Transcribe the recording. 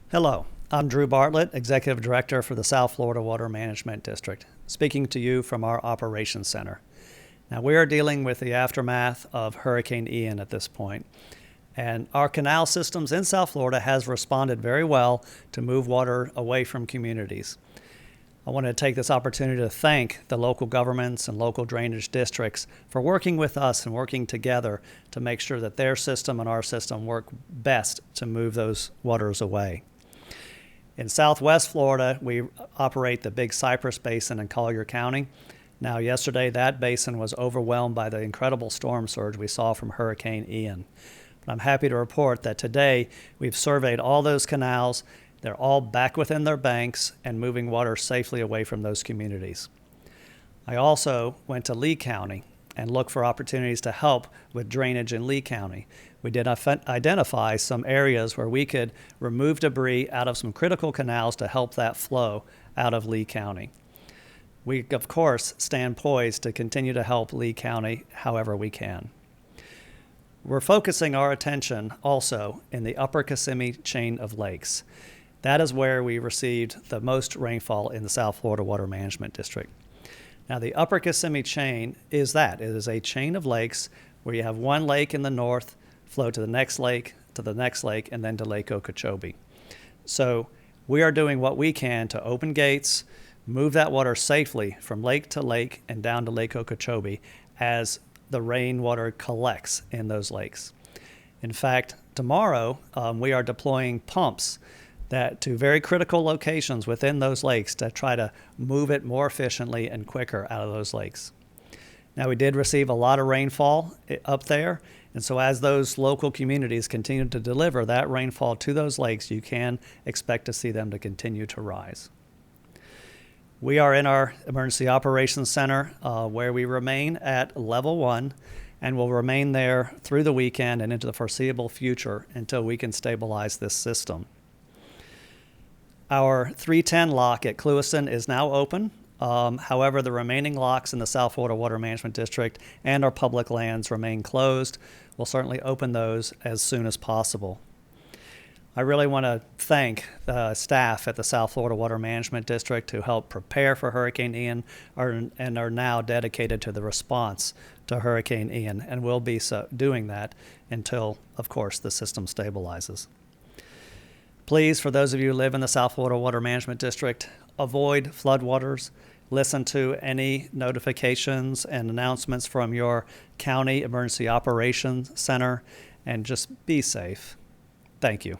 Hello, I'm Drew Bartlett, Executive Director for the South Florida Water Management District, speaking to you from our Operations Center. Now, we are dealing with the aftermath of Hurricane Ian at this point, and our canal systems in South Florida has responded very well to move water away from communities. I want to take this opportunity to thank the local governments and local drainage districts for working with us and working together to make sure that their system and our system work best to move those waters away. In Southwest Florida, we operate the Big Cypress Basin in Collier County. Now, yesterday, that basin was overwhelmed by the incredible storm surge we saw from Hurricane Ian. But I'm happy to report that today we've surveyed all those canals. They're all back within their banks and moving water safely away from those communities. I also went to Lee County and looked for opportunities to help with drainage in Lee County. We did identify some areas where we could remove debris out of some critical canals to help that flow out of Lee County. We, of course, stand poised to continue to help Lee County however we can. We're focusing our attention also in the Upper Kissimmee chain of lakes. That is where we received the most rainfall in the South Florida Water Management District. Now, the Upper Kissimmee chain is that. It is a chain of lakes where you have one lake in the north, flow to the next lake, and then to Lake Okeechobee. So we are doing what we can to open gates, move that water safely from lake to lake and down to Lake Okeechobee as the rainwater collects in those lakes. In fact, tomorrow we are deploying pumps that to very critical locations within those lakes to try to move it more efficiently and quicker out of those lakes. Now, we did receive a lot of rainfall up there, and so as those local communities continue to deliver that rainfall to those lakes, you can expect to see them to continue to rise. We are in our Emergency Operations Center where we remain at level 1 and will remain there through the weekend and into the foreseeable future until we can stabilize this system. Our 310 lock at Clewiston is now open. However, the remaining locks in the South Florida Water Management District and our public lands remain closed. We'll certainly open those as soon as possible. I really want to thank the staff at the South Florida Water Management District who helped prepare for Hurricane Ian and are now dedicated to the response to Hurricane Ian, and will be doing that until, of course, the system stabilizes. Please, for those of you who live in the South Florida Water Management District, avoid floodwaters. Listen to any notifications and announcements from your county emergency operations center, and just be safe. Thank you.